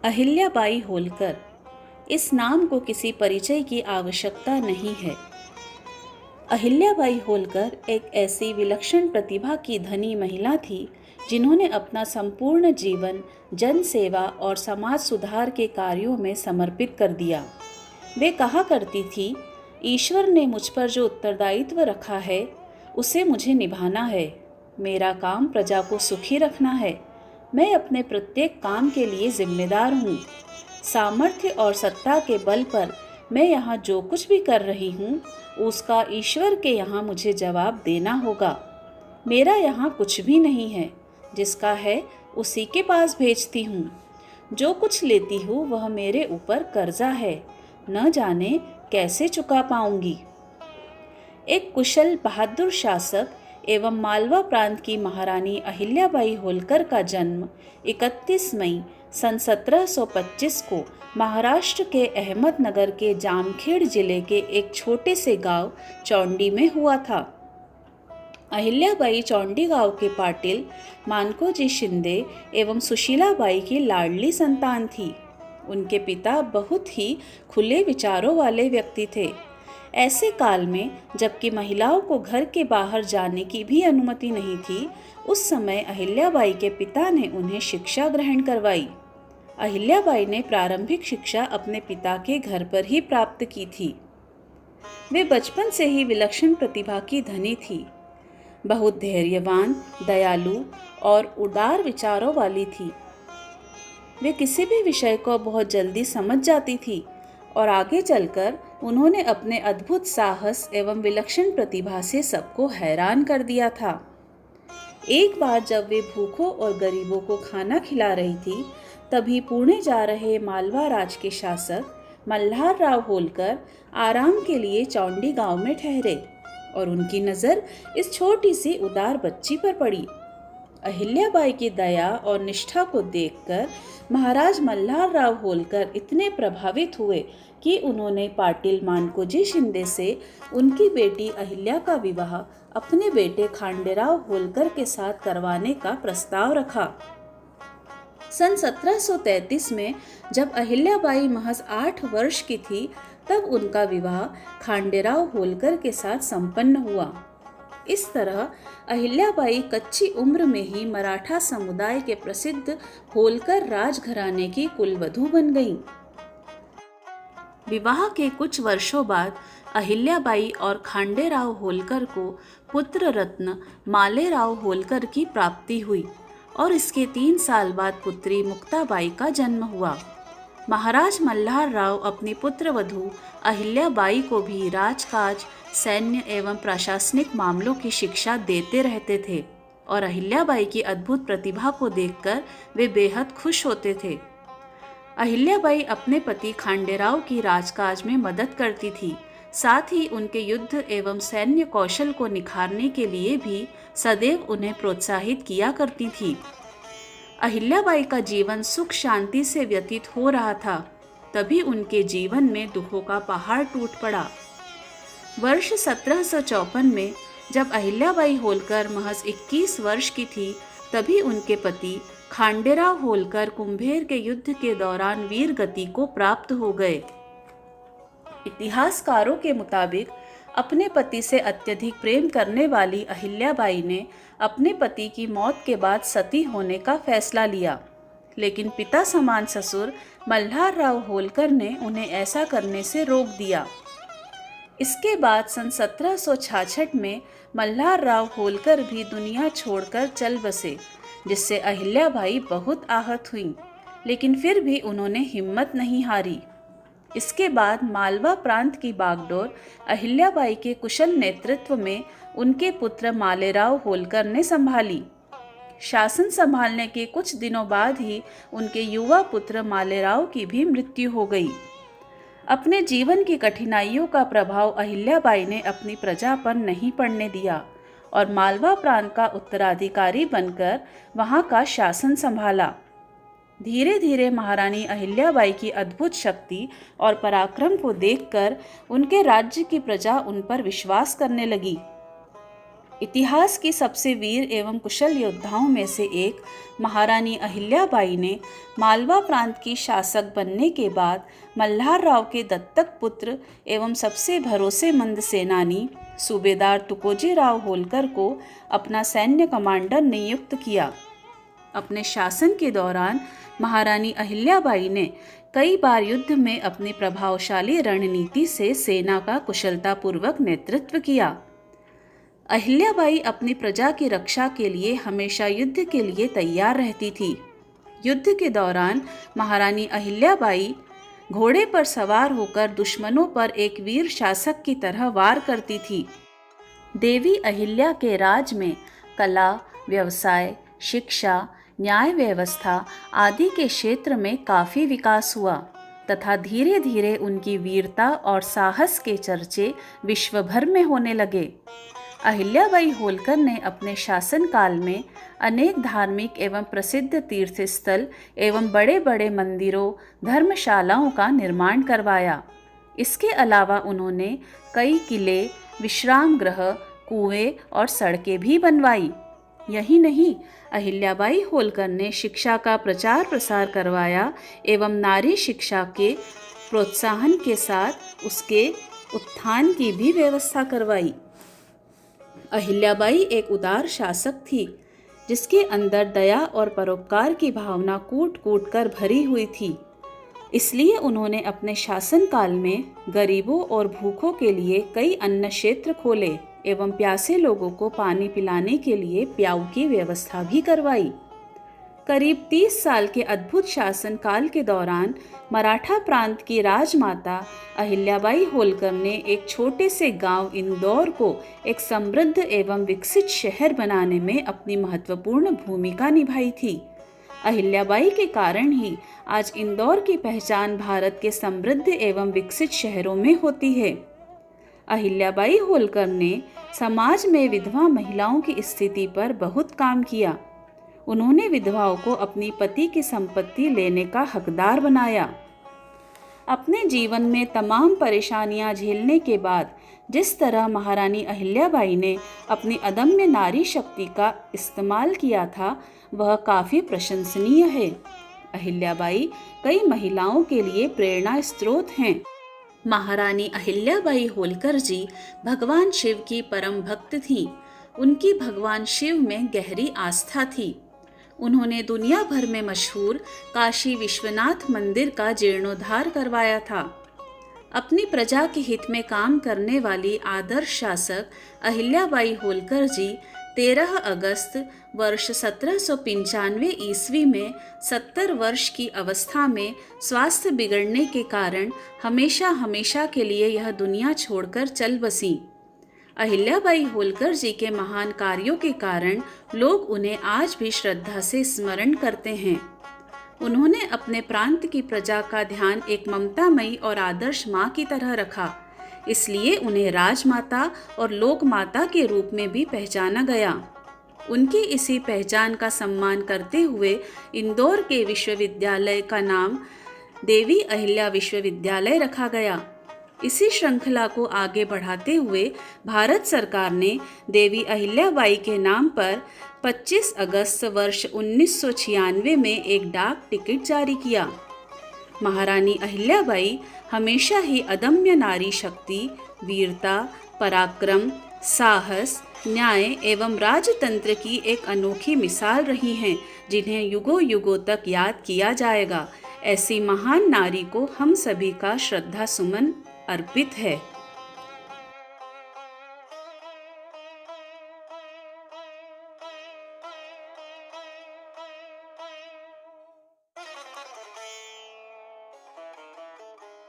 अहिल्याबाई होलकर। इस नाम को किसी परिचय की आवश्यकता नहीं है। अहिल्याबाई होलकर एक ऐसी विलक्षण प्रतिभा की धनी महिला थी जिन्होंने अपना संपूर्ण जीवन जन सेवा और समाज सुधार के कार्यों में समर्पित कर दिया। वे कहा करती थी, ईश्वर ने मुझ पर जो उत्तरदायित्व रखा है उसे मुझे निभाना है। मेरा काम प्रजा को सुखी रखना है। मैं अपने प्रत्येक काम के लिए जिम्मेदार हूँ। सामर्थ्य और सत्ता के बल पर मैं यहाँ जो कुछ भी कर रही हूँ उसका ईश्वर के यहाँ मुझे जवाब देना होगा। मेरा यहाँ कुछ भी नहीं है, जिसका है उसी के पास भेजती हूँ। जो कुछ लेती हूँ वह मेरे ऊपर कर्जा है, न जाने कैसे चुका पाऊंगी। एक कुशल बहादुर शासक एवं मालवा प्रांत की महारानी अहिल्याबाई होलकर का जन्म 31 मई सन 1725 को महाराष्ट्र के अहमदनगर के जामखेड़ जिले के एक छोटे से गांव चौंडी में हुआ था। अहिल्याबाई चौंडी गांव के पाटिल मानकोजी शिंदे एवं सुशीलाबाई की लाडली संतान थी। उनके पिता बहुत ही खुले विचारों वाले व्यक्ति थे। ऐसे काल में जबकि महिलाओं को घर के बाहर जाने की भी अनुमति नहीं थी, उस समय अहिल्याबाई के पिता ने उन्हें शिक्षा ग्रहण करवाई। अहिल्याबाई ने प्रारंभिक शिक्षा अपने पिता के घर पर ही प्राप्त की थी। वे बचपन से ही विलक्षण प्रतिभा की धनी थी। बहुत धैर्यवान, दयालु और उदार विचारों वाली थी। वे किसी भी विषय को बहुत जल्दी समझ जाती थी और आगे चलकर उन्होंने अपने अद्भुत साहस एवं विलक्षण प्रतिभा से सबको हैरान कर दिया था। एक बार जब वे भूखों और गरीबों को खाना खिला रही थी, तभी पुणे जा रहे मालवा राज के शासक मल्हार राव होलकर आराम के लिए चौंडी गांव में ठहरे और उनकी नज़र इस छोटी सी उदार बच्ची पर पड़ी। अहिल्याबाई की दया और निष्ठा को देखकर महाराज मल्हार राव होलकर इतने प्रभावित हुए कि उन्होंने पाटिल मानकोजी शिंदे से उनकी बेटी अहिल्या का विवाह अपने बेटे खांडेराव होलकर के साथ करवाने का प्रस्ताव रखा। सन 1733 में जब अहिल्याबाई महज 8 वर्ष की थी, तब उनका विवाह खांडेराव होलकर के साथ संपन्न हुआ। इस तरह अहिल्याबाई कच्ची उम्र में ही मराठा समुदाय के प्रसिद्ध होलकर राजघराने की कुलवधू बन गईं। विवाह के कुछ वर्षों बाद अहिल्याबाई और खांडेराव होलकर को पुत्र रत्न मालेराव होलकर की प्राप्ति हुई और इसके 3 साल बाद पुत्री मुक्ताबाई का जन्म हुआ। महाराज मल्हार राव अपनी पुत्रवधू अहिल्याबाई को भी राजकाज, सैन्य एवं प्रशासनिक मामलों की शिक्षा देते रहते थे और अहिल्याबाई की अद्भुत प्रतिभा को देखकर वे बेहद खुश होते थे। अहिल्याबाई अपने पति खांडेराव की राजकाज में मदद करती थी, साथ ही उनके युद्ध एवं सैन्य कौशल को निखारने के लिए भी सदैव उन्हें प्रोत्साहित किया करती थी। अहिल्याबाई का जीवन सुख शांति से व्यतीत हो रहा था, तभी उनके जीवन में दुखों का पहाड़ टूट पड़ा। वर्ष 1754 में जब अहिल्याबाई होलकर महज 21 वर्ष की थी, तभी उनके पति खांडेराव होलकर कुंभेर के युद्ध के दौरान वीर गति को प्राप्त हो गए। इतिहासकारों के मुताबिक अपने पति से अत्यधिक प्रेम करने वाली अहिल्याबाई ने अपने पति की मौत के बाद सती होने का फैसला लिया, लेकिन पिता समान ससुर मल्हार राव होलकर ने उन्हें ऐसा करने से रोक दिया। इसके बाद सन 1766 में मल्हार राव होलकर भी दुनिया छोड़कर चल बसे, जिससे अहिल्याबाई बहुत आहत हुईं, लेकिन फिर भी उन्होंने हिम्मत नहीं हारी। इसके बाद मालवा प्रांत की बागडोर अहिल्याबाई के कुशल नेतृत्व में उनके पुत्र मालेराव होलकर ने संभाली। शासन संभालने के कुछ दिनों बाद ही उनके युवा पुत्र मालेराव की भी मृत्यु हो गई। अपने जीवन की कठिनाइयों का प्रभाव अहिल्याबाई ने अपनी प्रजा पर नहीं पड़ने दिया और मालवा प्रांत का उत्तराधिकारी बनकर वहां का शासन संभाला। धीरे धीरे महारानी अहिल्याबाई की अद्भुत शक्ति और पराक्रम को देखकर उनके राज्य की प्रजा उन पर विश्वास करने लगी। इतिहास की सबसे वीर एवं कुशल योद्धाओं में से एक महारानी अहिल्याबाई ने मालवा प्रांत की शासक बनने के बाद मल्हार राव के दत्तक पुत्र एवं सबसे भरोसेमंद सेनानी सूबेदार तुकोजी राव होलकर को अपना सैन्य कमांडर नियुक्त किया। अपने शासन के दौरान महारानी अहिल्याबाई ने कई बार युद्ध में अपनी प्रभावशाली रणनीति से सेना का कुशलतापूर्वक नेतृत्व किया। अहिल्याबाई अपनी प्रजा की रक्षा के लिए हमेशा युद्ध के लिए तैयार रहती थी। युद्ध के दौरान महारानी अहिल्याबाई घोड़े पर सवार होकर दुश्मनों पर एक वीर शासक की तरह वार करती थी। देवी अहिल्या के राज में कला, व्यवसाय, शिक्षा, न्याय व्यवस्था आदि के क्षेत्र में काफ़ी विकास हुआ तथा धीरे धीरे उनकी वीरता और साहस के चर्चे विश्व भर में होने लगे। अहिल्याबाई होलकर ने अपने शासनकाल में अनेक धार्मिक एवं प्रसिद्ध तीर्थस्थल एवं बड़े बड़े मंदिरों, धर्मशालाओं का निर्माण करवाया। इसके अलावा उन्होंने कई किले, विश्राम गृह, कुएं और सड़कें भी बनवाई। यही नहीं, अहिल्याबाई होलकर ने शिक्षा का प्रचार प्रसार करवाया एवं नारी शिक्षा के प्रोत्साहन के साथ उसके उत्थान की भी व्यवस्था करवाई। अहिल्याबाई एक उदार शासक थी जिसके अंदर दया और परोपकार की भावना कूट कूट कर भरी हुई थी। इसलिए उन्होंने अपने शासनकाल में गरीबों और भूखों के लिए कई अन्न क्षेत्र खोले एवं प्यासे लोगों को पानी पिलाने के लिए प्याऊ की व्यवस्था भी करवाई। करीब 30 साल के अद्भुत शासन काल के दौरान मराठा प्रांत की राजमाता अहिल्याबाई होलकर ने एक छोटे से गांव इंदौर को एक समृद्ध एवं विकसित शहर बनाने में अपनी महत्वपूर्ण भूमिका निभाई थी। अहिल्याबाई के कारण ही आज इंदौर की पहचान भारत के समृद्ध एवं विकसित शहरों में होती है। अहिल्याबाई होलकर ने समाज में विधवा महिलाओं की स्थिति पर बहुत काम किया। उन्होंने विधवाओं को अपनी पति की संपत्ति लेने का हकदार बनाया। अपने जीवन में तमाम परेशानियां झेलने के बाद जिस तरह महारानी अहिल्याबाई ने अपनी अदम्य नारी शक्ति का इस्तेमाल किया था, वह काफ़ी प्रशंसनीय है। अहिल्याबाई कई महिलाओं के लिए प्रेरणा स्रोत हैं। महारानी अहिल्याबाई होलकर जी भगवान शिव की परम भक्त थीं। उनकी भगवान शिव में गहरी आस्था थी। उन्होंने दुनिया भर में मशहूर काशी विश्वनाथ मंदिर का जीर्णोद्धार करवाया था। अपनी प्रजा के हित में काम करने वाली आदर्श शासक अहिल्याबाई होलकर जी 13 अगस्त वर्ष 1795 ईस्वी में 70 वर्ष की अवस्था में स्वास्थ्य बिगड़ने के कारण हमेशा हमेशा के लिए यह दुनिया छोड़कर चल बसीं। अहिल्याबाई होलकर जी के महान कार्यों के कारण लोग उन्हें आज भी श्रद्धा से स्मरण करते हैं। उन्होंने अपने प्रांत की प्रजा का ध्यान एक ममतामयी और आदर्श माँ की तरह रखा, इसलिए उन्हें राजमाता और लोक माता के रूप में भी पहचाना गया। उनकी इसी पहचान का सम्मान करते हुए इंदौर के विश्वविद्यालय का नाम देवी अहिल्या विश्वविद्यालय रखा गया। इसी श्रृंखला को आगे बढ़ाते हुए भारत सरकार ने देवी अहिल्याबाई के नाम पर 25 अगस्त वर्ष 1996 में एक डाक टिकट जारी किया। महारानी अहिल्याबाई हमेशा ही अदम्य नारी शक्ति, वीरता, पराक्रम, साहस, न्याय एवं राजतंत्र की एक अनोखी मिसाल रही हैं, जिन्हें युगों युगों तक याद किया जाएगा। ऐसी महान नारी को हम सभी का श्रद्धा सुमन अर्पित है।